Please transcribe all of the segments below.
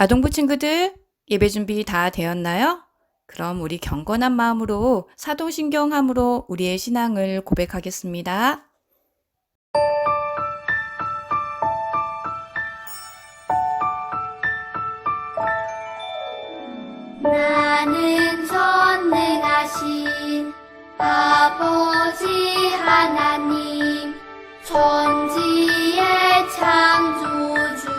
아동부 친구들, 예배 준비 다 되었나요? 그럼 우리 경건한 마음으로 사도신경함으로 우리의 신앙을 고백하겠습니다. 나는 전능하신 아버지 하나님, 천지의 창조주를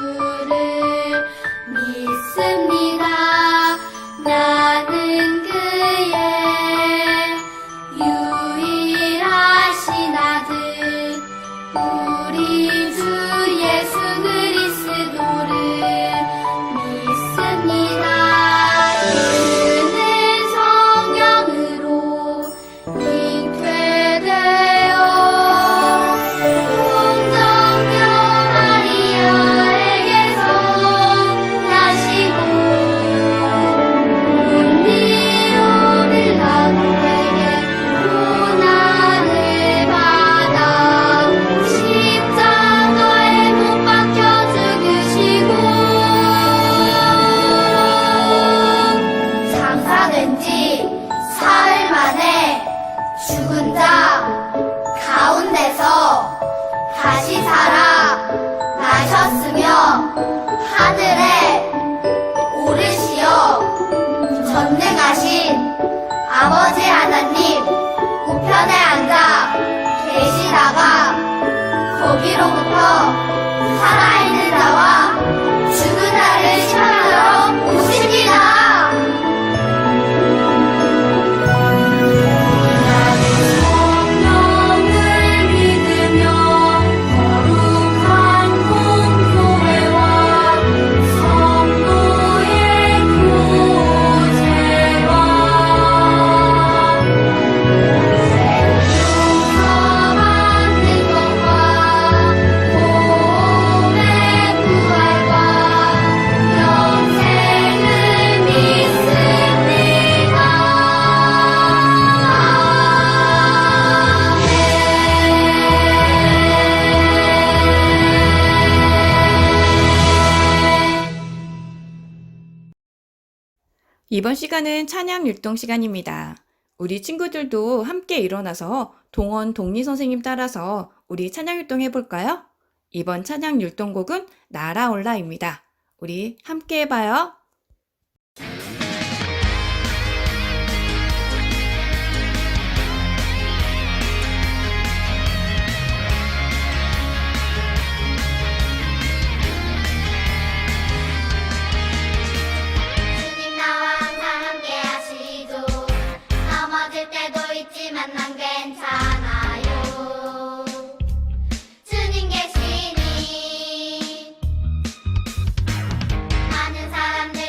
믿습니다. 나는 그의 유일하신 아들, 우리 주 예수 그리스도를 믿습니다. 그는 성령으로 잉태되어 동정녀 마리아에게서 나시고 본디오 빌라도에게 고난을 받아 십자가에 못 박혀 죽으시고 장사된 지 사흘 만에 죽은 자 가운데서 다시 살아 나셨으며 하늘에 오르시어 전능하신 아버지 하나님 우편에 앉아 계시다가 거기로부터 살아있는 자와 죽은 자를 심판하러 오십니다. 성령을 믿으며 거룩한 공교회와 성도의 교제와 생명서 받는 것과 몸의 부활과 영생을 믿습니다. 이번 시간은 찬양 율동 시간입니다. 우리 친구들도 함께 일어나서 동원 동리 선생님 따라서 우리 찬양 율동 해볼까요? 이번 찬양 율동곡은 날아올라입니다. 우리 함께 해봐요. 주님 나와 항상 함께 하시죠. 넘어질 때도 있지만 난 괜찮아요. 주님 계시니 많은 사람들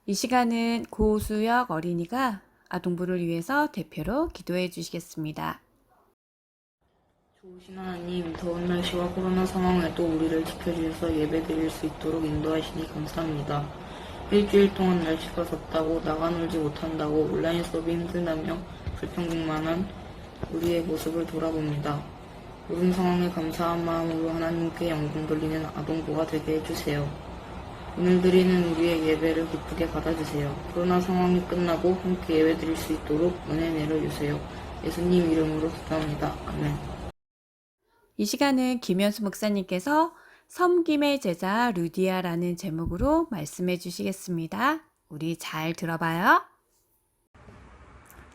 이 시간은 고수혁 어린이가 아동부를 위해서 대표로 기도해 주시겠습니다. 좋으신 하나님, 더운 날씨와 코로나 상황에도 우리를 지켜주셔서 예배드릴 수 있도록 인도하시니 감사합니다. 일주일 동안 날씨가 덥다고 나가 놀지 못한다고 온라인 수업이 힘들다며 불평등만한 우리의 모습을 돌아봅니다. 모든 상황에 감사한 마음으로 하나님께 영광 돌리는 아동부가 되게 해주세요. 오늘 드리는 우리의 예배를 기쁘게 받아주세요. 코로나 상황이 끝나고 함께 예배드릴 수 있도록 은혜 내려주세요. 예수님 이름으로 기도합니다. 아멘. 이 시간은 김현수 목사님께서 섬김의 제자 루디아라는 제목으로 말씀해 주시겠습니다. 우리 잘 들어봐요.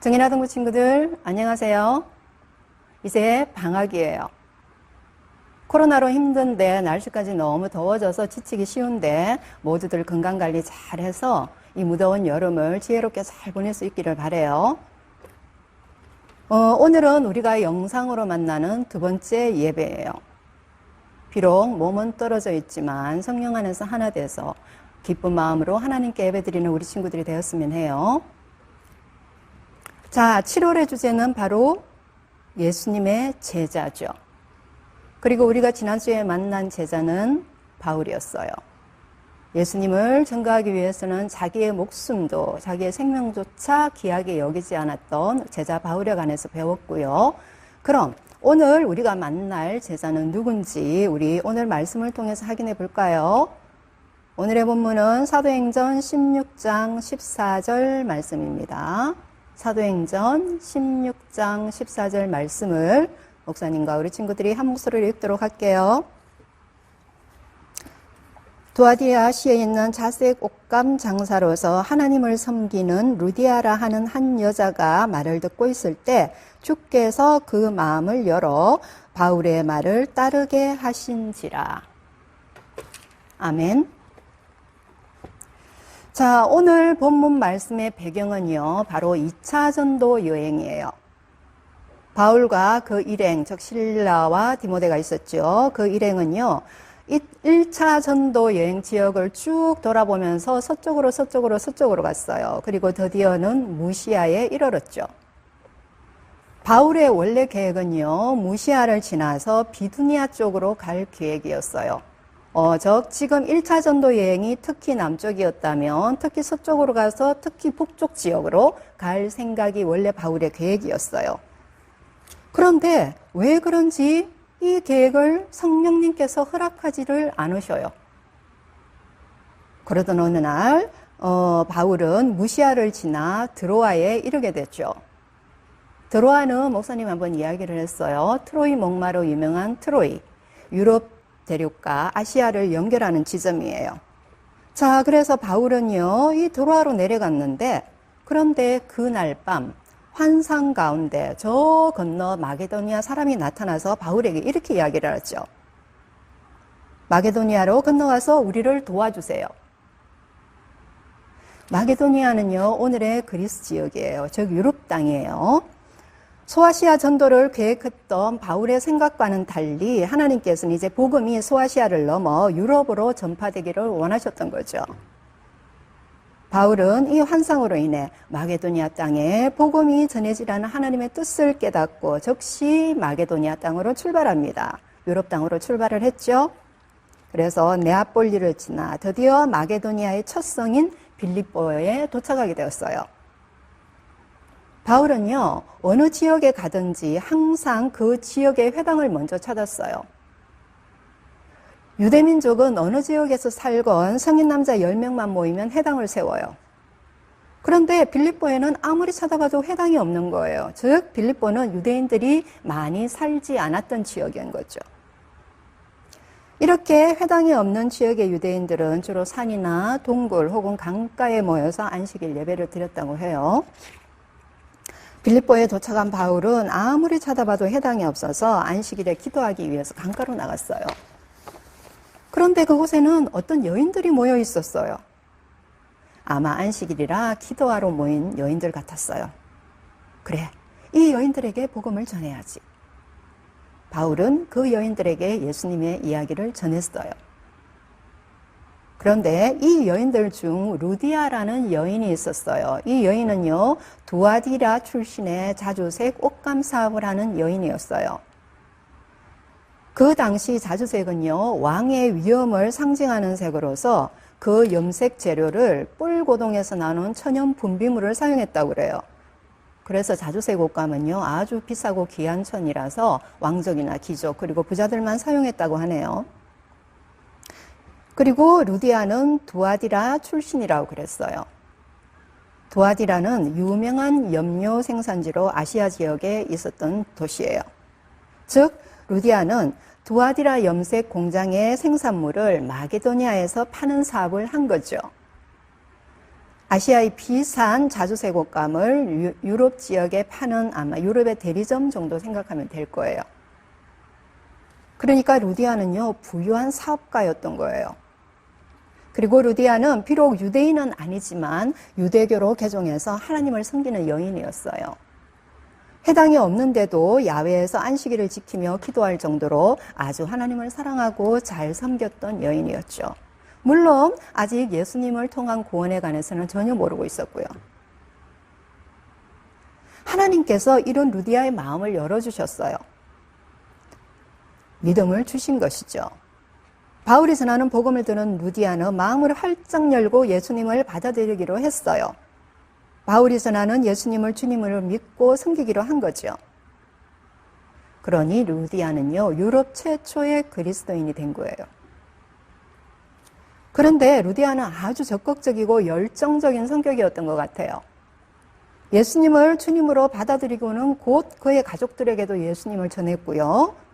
정인아동부 친구들 안녕하세요. 이제 방학이에요. 코로나로 힘든데 날씨까지 너무 더워져서 지치기 쉬운데 모두들 건강관리 잘해서 이 무더운 여름을 지혜롭게 잘 보낼 수 있기를 바라요. 오늘은 우리가 영상으로 만나는 두 번째 예배예요. 비록 몸은 떨어져 있지만 성령 안에서 하나 돼서 기쁜 마음으로 하나님께 예배드리는 우리 친구들이 되었으면 해요. 자, 7월의 주제는 바로 예수님의 제자죠. 그리고 우리가 지난주에 만난 제자는 바울이었어요. 예수님을 전가하기 위해서는 자기의 목숨도 자기의 생명조차 귀하게 여기지 않았던 제자 바울에 관해서 배웠고요. 그럼 오늘 우리가 만날 제자는 누군지 우리 오늘 말씀을 통해서 확인해 볼까요? 오늘의 본문은 사도행전 16장 14절 말씀입니다. 사도행전 16장 14절 말씀을 목사님과 우리 친구들이 한 목소리로 읽도록 할게요. 두아디아시에 있는 자색 옷감 장사로서 하나님을 섬기는 루디아라 하는 한 여자가 말을 듣고 있을 때 주께서 그 마음을 열어 바울의 말을 따르게 하신지라. 아멘. 자, 오늘 본문 말씀의 배경은요, 바로 2차 전도 여행이에요. 바울과 그 일행, 즉 실라와 디모데가 있었죠. 그 일행은요, 1차 전도 여행 지역을 쭉 돌아보면서 서쪽으로 갔어요. 그리고 드디어는 무시아에 이르렀죠. 바울의 원래 계획은요, 무시아를 지나서 비두니아 쪽으로 갈 계획이었어요. 즉 지금 1차 전도 여행이 특히 남쪽이었다면 특히 서쪽으로 가서 특히 북쪽 지역으로 갈 생각이 원래 바울의 계획이었어요. 그런데 왜 그런지 이 계획을 성령님께서 허락하지를 않으셔요. 그러던 어느 날 바울은 무시아를 지나 드로아에 이르게 됐죠. 드로아는 목사님 한번 이야기를 했어요. 트로이 목마로 유명한 트로이, 유럽 대륙과 아시아를 연결하는 지점이에요. 자, 그래서 바울은요, 이 드로아로 내려갔는데, 그런데 그날 밤 환상 가운데 저 건너 마게도니아 사람이 나타나서 바울에게 이렇게 이야기를 하죠. 마게도니아로 건너가서 우리를 도와주세요. 마게도니아는요, 오늘의 그리스 지역이에요. 즉 유럽 땅이에요. 소아시아 전도를 계획했던 바울의 생각과는 달리 하나님께서는 이제 복음이 소아시아를 넘어 유럽으로 전파되기를 원하셨던 거죠. 바울은 이 환상으로 인해 마게도니아 땅에 복음이 전해지라는 하나님의 뜻을 깨닫고 즉시 마게도니아 땅으로 출발합니다. 유럽 땅으로 출발을 했죠. 그래서 네아폴리를 지나 드디어 마게도니아의 첫 성인 빌립보에 도착하게 되었어요. 바울은요, 어느 지역에 가든지 항상 그 지역의 회당을 먼저 찾았어요. 유대민족은 어느 지역에서 살건 성인 남자 10명만 모이면 회당을 세워요. 그런데 빌립보에는 아무리 찾아봐도 회당이 없는 거예요. 즉 빌립보는 유대인들이 많이 살지 않았던 지역인 거죠. 이렇게 회당이 없는 지역의 유대인들은 주로 산이나 동굴 혹은 강가에 모여서 안식일 예배를 드렸다고 해요. 빌립보에 도착한 바울은 아무리 찾아봐도 회당이 없어서 안식일에 기도하기 위해서 강가로 나갔어요. 그런데 그곳에는 어떤 여인들이 모여 있었어요. 아마 안식일이라 기도하러 모인 여인들 같았어요. 그래, 이 여인들에게 복음을 전해야지. 바울은 그 여인들에게 예수님의 이야기를 전했어요. 그런데 이 여인들 중 루디아라는 여인이 있었어요. 이 여인은요, 두아디라 출신의 자주색 옷감 사업을 하는 여인이었어요. 그 당시 자주색은요, 왕의 위엄을 상징하는 색으로서 그 염색 재료를 뿔고동에서 나눈 천연 분비물을 사용했다고 그래요. 그래서 자주색 옷감은요, 아주 비싸고 귀한 천이라서 왕족이나 귀족 그리고 부자들만 사용했다고 하네요. 그리고 루디아는 두아디라 출신이라고 그랬어요. 두아디라는 유명한 염료 생산지로 아시아 지역에 있었던 도시예요. 즉 루디아는 두아디라 염색 공장의 생산물을 마게도니아에서 파는 사업을 한 거죠. 아시아의 비싼 자주색 옷감을 유럽 지역에 파는 아마 유럽의 대리점 정도 생각하면 될 거예요. 그러니까 루디아는요, 부유한 사업가였던 거예요. 그리고 루디아는 비록 유대인은 아니지만 유대교로 개종해서 하나님을 섬기는 여인이었어요. 해당이 없는데도 야외에서 안식일을 지키며 기도할 정도로 아주 하나님을 사랑하고 잘 섬겼던 여인이었죠. 물론 아직 예수님을 통한 구원에 관해서는 전혀 모르고 있었고요. 하나님께서 이런 루디아의 마음을 열어주셨어요. 믿음을 주신 것이죠. 바울이 전하는 복음을 들은 루디아는 마음을 활짝 열고 예수님을 받아들이기로 했어요. 바울이 전하는 예수님을 주님으로 믿고 섬기기로 한 거죠. 그러니 루디아는요, 유럽 최초의 그리스도인이 된 거예요. 그런데 루디아는 아주 적극적이고 열정적인 성격이었던 것 같아요. 예수님을 주님으로 받아들이고는 곧 그의 가족들에게도 예수님을 전했고요.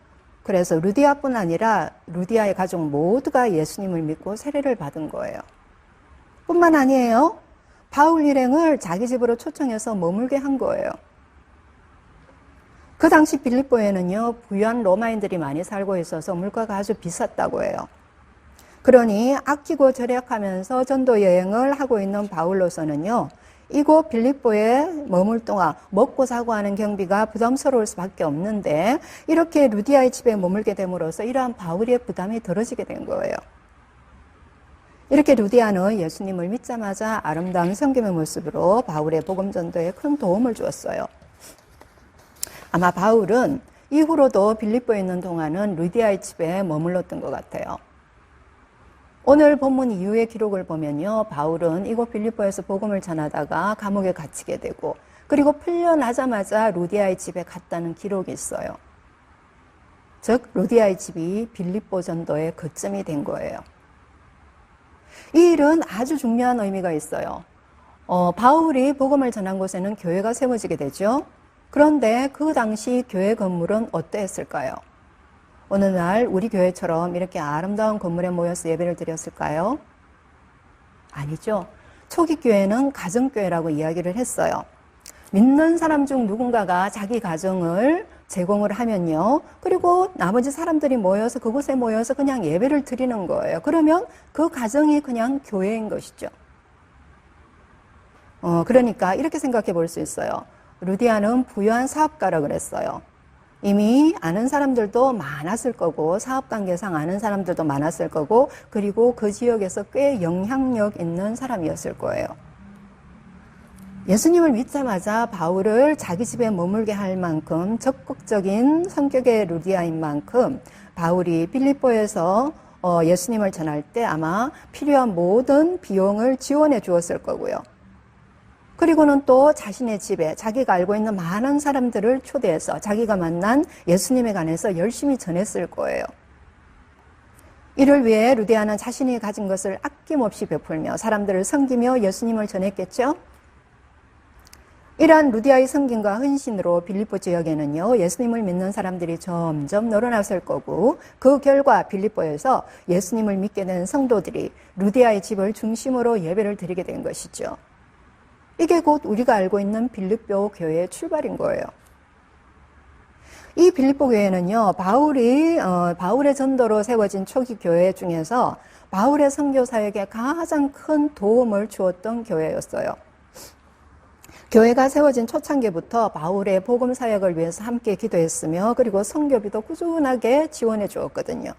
그래서 루디아뿐 아니라 루디아의 가족 모두가 예수님을 믿고 세례를 받은 거예요. 뿐만 아니에요. 바울 일행을 자기 집으로 초청해서 머물게 한 거예요. 그 당시 빌립보에는요, 부유한 로마인들이 많이 살고 있어서 물가가 아주 비쌌다고 해요. 그러니 아끼고 절약하면서 전도 여행을 하고 있는 바울로서는요, 이곳 빌립보에 머물 동안 먹고 사고 하는 경비가 부담스러울 수밖에 없는데 이렇게 루디아의 집에 머물게 됨으로써 이러한 바울의 부담이 덜어지게 된 거예요. 이렇게 루디아는 예수님을 믿자마자 아름다운 섬김의 모습으로 바울의 복음 전도에 큰 도움을 주었어요. 아마 바울은 이후로도 빌립보에 있는 동안은 루디아의 집에 머물렀던 것 같아요. 오늘 본문 이후의 기록을 보면요, 바울은 이곳 빌립보에서 복음을 전하다가 감옥에 갇히게 되고 그리고 풀려나자마자 루디아의 집에 갔다는 기록이 있어요. 즉 루디아의 집이 빌립보 전도의 거점이 된 거예요. 이 일은 아주 중요한 의미가 있어요. 바울이 복음을 전한 곳에는 교회가 세워지게 되죠. 그런데 그 당시 교회 건물은 어떠했을까요? 어느 날 우리 교회처럼 이렇게 아름다운 건물에 모여서 예배를 드렸을까요? 아니죠. 초기 교회는 가정교회라고 이야기를 했어요. 믿는 사람 중 누군가가 자기 가정을 제공을 하면요. 그리고 나머지 사람들이 모여서 그곳에 모여서 그냥 예배를 드리는 거예요. 그러면 그 가정이 그냥 교회인 것이죠. 그러니까 이렇게 생각해 볼 수 있어요. 루디아는 부유한 사업가라 그랬어요. 이미 아는 사람들도 많았을 거고 사업관계상 아는 사람들도 많았을 거고 그리고 그 지역에서 꽤 영향력 있는 사람이었을 거예요. 예수님을 믿자마자 바울을 자기 집에 머물게 할 만큼 적극적인 성격의 루디아인 만큼 바울이 빌립보에서 예수님을 전할 때 아마 필요한 모든 비용을 지원해 주었을 거고요. 그리고는 또 자신의 집에 자기가 알고 있는 많은 사람들을 초대해서 자기가 만난 예수님에 관해서 열심히 전했을 거예요. 이를 위해 루디아는 자신이 가진 것을 아낌없이 베풀며 사람들을 섬기며 예수님을 전했겠죠. 이러한 루디아의 섬김과 헌신으로 빌립보 지역에는요, 예수님을 믿는 사람들이 점점 늘어났을 거고 그 결과 빌립보에서 예수님을 믿게 된 성도들이 루디아의 집을 중심으로 예배를 드리게 된 것이죠. 이게 곧 우리가 알고 있는 빌립보 교회의 출발인 거예요. 이 빌립보 교회는요, 바울의 전도로 세워진 초기 교회 중에서 바울의 선교 사역에 가장 큰 도움을 주었던 교회였어요. 교회가 세워진 초창기부터 바울의 복음 사역을 위해서 함께 기도했으며 그리고 선교비도 꾸준하게 지원해 주었거든요.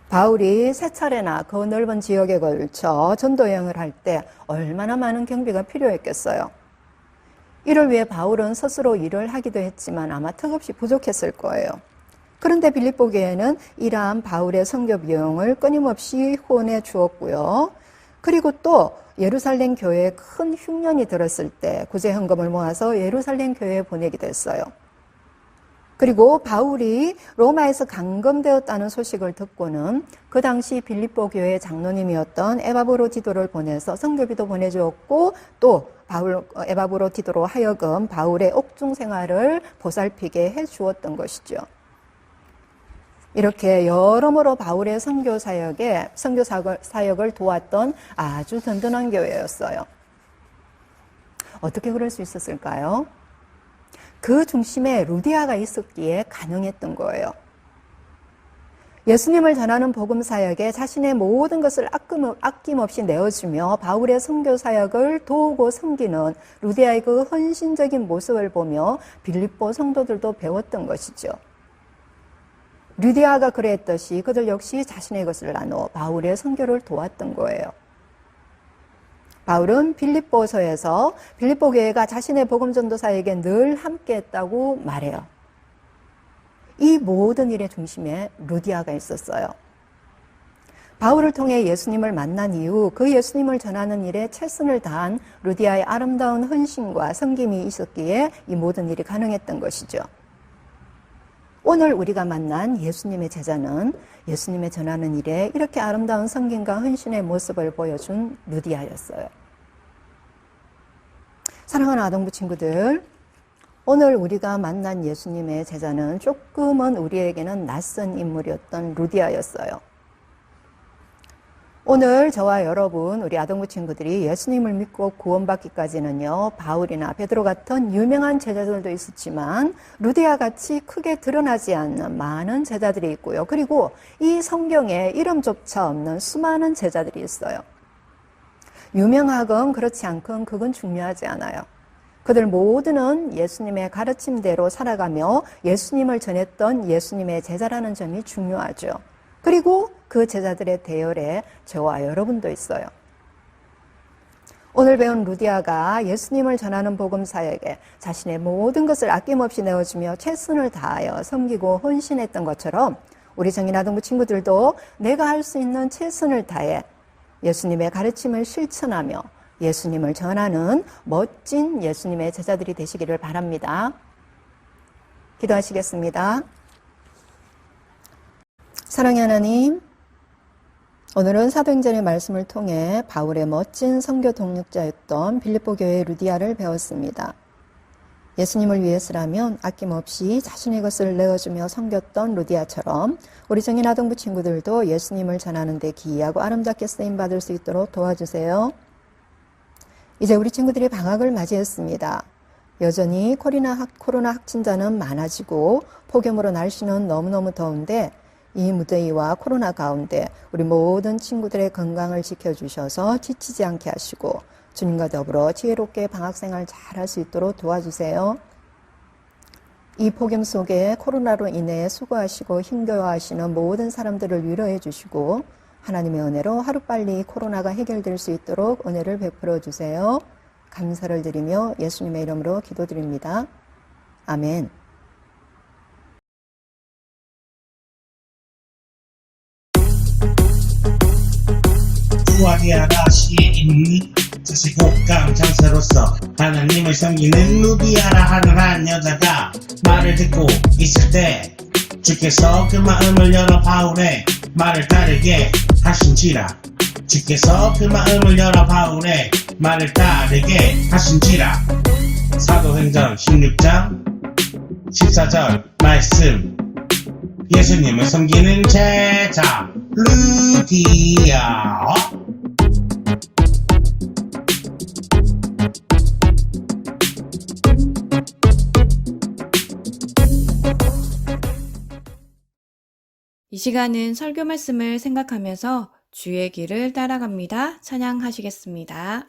바울이 세 차례나 그 넓은 지역에 걸쳐 전도 여행을 할 때 얼마나 많은 경비가 필요했겠어요. 이를 위해 바울은 스스로 일을 하기도 했지만 아마 턱없이 부족했을 거예요. 그런데 빌립보 교회는 이러한 바울의 선교 비용을 끊임없이 후원해 주었고요. 그리고 또 예루살렘 교회에 큰 흉년이 들었을 때 구제 헌금을 모아서 예루살렘 교회에 보내기도 했어요. 그리고 바울이 로마에서 감금되었다는 소식을 듣고는 그 당시 빌립보 교회 장로님이었던 에바브로디도를 보내서 선교비도 보내주었고 또 에바브로디도로 하여금 바울의 옥중 생활을 보살피게 해주었던 것이죠. 이렇게 여러모로 바울의 선교 사역을 도왔던 아주 든든한 교회였어요. 어떻게 그럴 수 있었을까요? 그 중심에 루디아가 있었기에 가능했던 거예요. 예수님을 전하는 복음 사역에 자신의 모든 것을 아낌없이 내어주며 바울의 선교 사역을 도우고 섬기는 루디아의 그 헌신적인 모습을 보며 빌립보 성도들도 배웠던 것이죠. 루디아가 그랬듯이 그들 역시 자신의 것을 나누어 바울의 선교를 도왔던 거예요. 바울은 빌립보서에서 빌립보 교회가 자신의 복음 전도 사역에 늘 함께했다고 말해요. 이 모든 일의 중심에 루디아가 있었어요. 바울을 통해 예수님을 만난 이후 그 예수님을 전하는 일에 최선을 다한 루디아의 아름다운 헌신과 섬김이 있었기에 이 모든 일이 가능했던 것이죠. 오늘 우리가 만난 예수님의 제자는 예수님의 전하는 일에 이렇게 아름다운 섬김과 헌신의 모습을 보여준 루디아였어요. 사랑하는 아동부 친구들, 오늘 우리가 만난 예수님의 제자는 조금은 우리에게는 낯선 인물이었던 루디아였어요. 오늘 저와 여러분, 우리 아동부 친구들이 예수님을 믿고 구원받기까지는요, 바울이나 베드로 같은 유명한 제자들도 있었지만 루디아 같이 크게 드러나지 않는 많은 제자들이 있고요. 그리고 이 성경에 이름조차 없는 수많은 제자들이 있어요. 유명하건 그렇지 않건 그건 중요하지 않아요. 그들 모두는 예수님의 가르침대로 살아가며 예수님을 전했던 예수님의 제자라는 점이 중요하죠. 그리고 그 제자들의 대열에 저와 여러분도 있어요. 오늘 배운 루디아가 예수님을 전하는 복음 사역에 자신의 모든 것을 아낌없이 내어주며 최선을 다하여 섬기고 헌신했던 것처럼 우리 정인아동부 친구들도 내가 할 수 있는 최선을 다해 예수님의 가르침을 실천하며 예수님을 전하는 멋진 예수님의 제자들이 되시기를 바랍니다. 기도하시겠습니다. 사랑의 하나님, 오늘은 사도행전의 말씀을 통해 바울의 멋진 선교 동력자였던 빌립보 교회의 루디아를 배웠습니다. 예수님을 위해서라면 아낌없이 자신의 것을 내어주며 섬겼던 루디아처럼 우리 정인 아동부 친구들도 예수님을 전하는 데 기이하고 아름답게 쓰임받을 수 있도록 도와주세요. 이제 우리 친구들이 방학을 맞이했습니다. 여전히 코로나 확진자는 많아지고 폭염으로 날씨는 너무너무 더운데 이 무더위와 코로나 가운데 우리 모든 친구들의 건강을 지켜주셔서 지치지 않게 하시고 주님과 더불어 지혜롭게 방학생활 잘 할 수 있도록 도와주세요. 이 폭염 속에 코로나로 인해 수고하시고 힘겨워하시는 모든 사람들을 위로해 주시고 하나님의 은혜로 하루빨리 코로나가 해결될 수 있도록 은혜를 베풀어 주세요. 감사를 드리며 예수님의 이름으로 기도드립니다. 아멘. 루디아라시에 있는 자식곡감 장사로서 하나님을 섬기는 루디아라 하는 한 여자가 말을 듣고 있을 때 주께서 그 마음을 열어 바울의 말을 따르게 하신지라. 주께서 그 마음을 열어 바울의 말을 따르게 하신지라. 사도행전 16장 14절 말씀. 예수님을 섬기는 제자 루디아. 이 시간은 설교 말씀을 생각하면서 주의 길을 따라갑니다. 찬양하시겠습니다.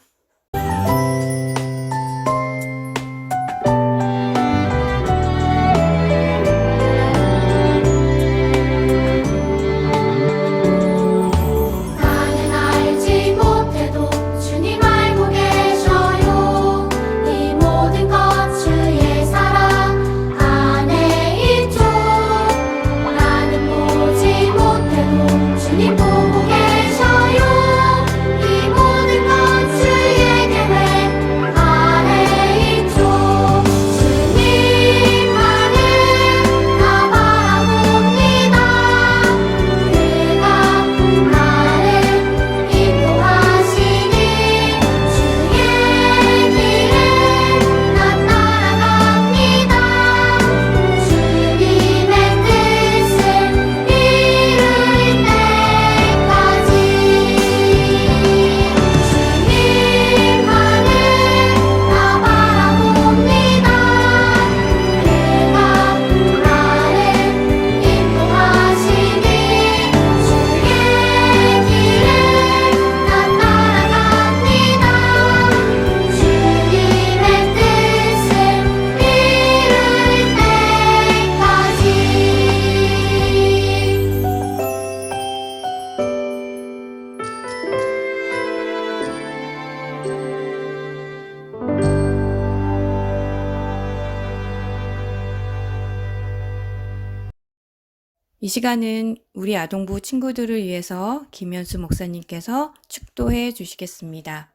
시간은 우리 아동부 친구들을 위해서 김현수 목사님께서 축도해 주시겠습니다.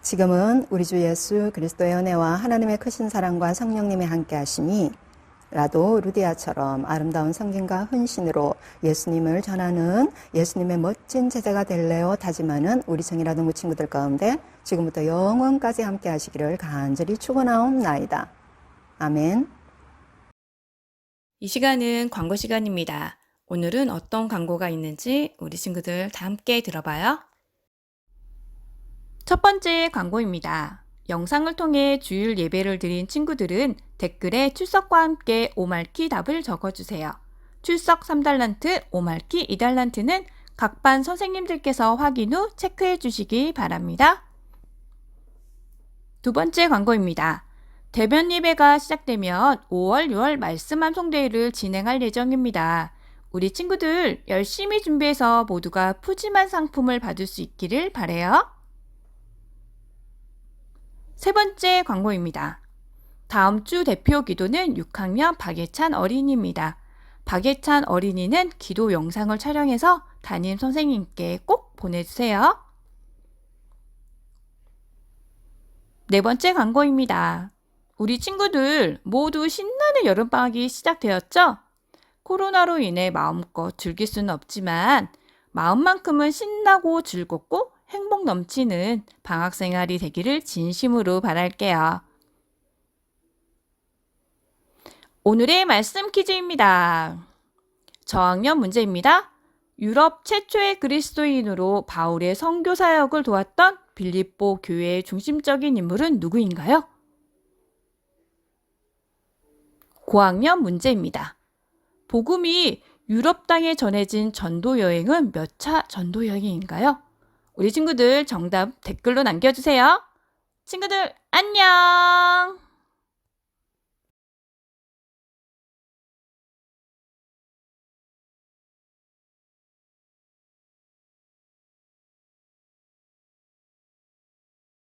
지금은 우리 주 예수 그리스도의 은혜와 하나님의 크신 사랑과 성령님의 함께하심이 라도 루디아처럼 아름다운 성김과 헌신으로 예수님을 전하는 예수님의 멋진 제자가 될래요 다짐하는 우리 정의라동부 친구들 가운데 지금부터 영원까지 함께 하시기를 간절히 축원하옵나이다. 아멘. 이 시간은 광고 시간입니다. 오늘은 어떤 광고가 있는지 우리 친구들 다 함께 들어봐요. 첫 번째 광고입니다. 영상을 통해 주일 예배를 드린 친구들은 댓글에 출석과 함께 오말키 답을 적어주세요. 출석 3달란트, 오말키 2달란트는 각 반 선생님들께서 확인 후 체크해 주시기 바랍니다. 두 번째 광고입니다. 대면 예배가 시작되면 5월, 6월 말씀 암송대회를 진행할 예정입니다. 우리 친구들 열심히 준비해서 모두가 푸짐한 상품을 받을 수 있기를 바라요. 세 번째 광고입니다. 다음 주 대표 기도는 6학년 박예찬 어린이입니다. 박예찬 어린이는 기도 영상을 촬영해서 담임 선생님께 꼭 보내주세요. 네 번째 광고입니다. 우리 친구들 모두 신나는 여름방학이 시작되었죠? 코로나로 인해 마음껏 즐길 수는 없지만 마음만큼은 신나고 즐겁고 행복 넘치는 방학 생활이 되기를 진심으로 바랄게요. 오늘의 말씀 퀴즈입니다. 저학년 문제입니다. 유럽 최초의 그리스도인으로 바울의 선교 사역을 도왔던 빌립보 교회의 중심적인 인물은 누구인가요? 고학년 문제입니다. 복음이 유럽 땅에 전해진 전도 여행은 몇 차 전도 여행인가요? 우리 친구들 정답 댓글로 남겨주세요. 친구들 안녕!